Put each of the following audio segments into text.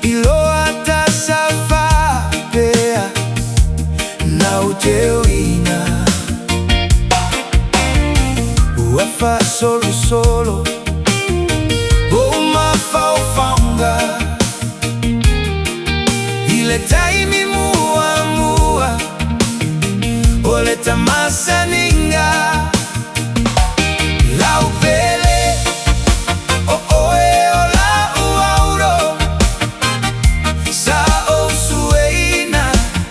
ilo atasafa pea na uteuina uafa solo solo boma faufanga ile taimi mua ole tamasa ninga la upele ola AURO sa osueina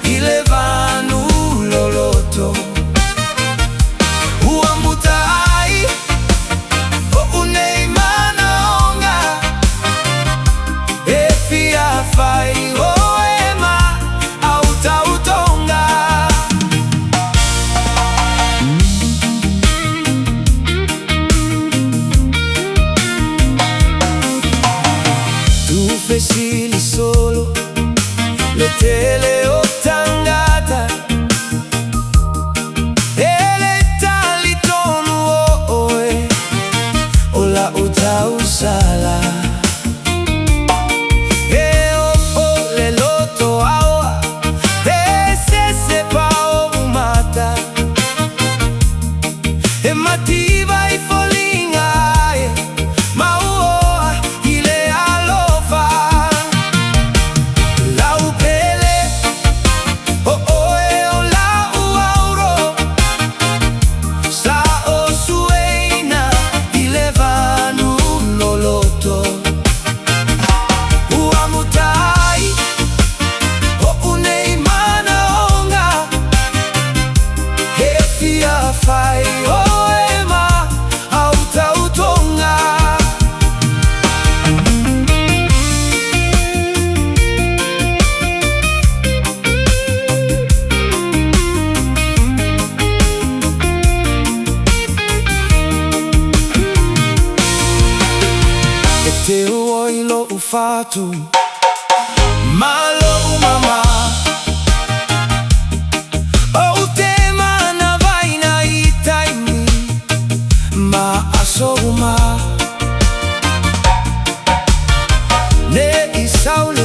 ile vanu loloto uambutai uneimana onga efia fai oema autautonga Sili solo letele otangata ele talitonu oe ola utausala le loto awa se pao umata Tamaiti Vaitele maua ile alofa te uoilo ufatu malo mama o tema na vaina itaimi ma asoma ne isaula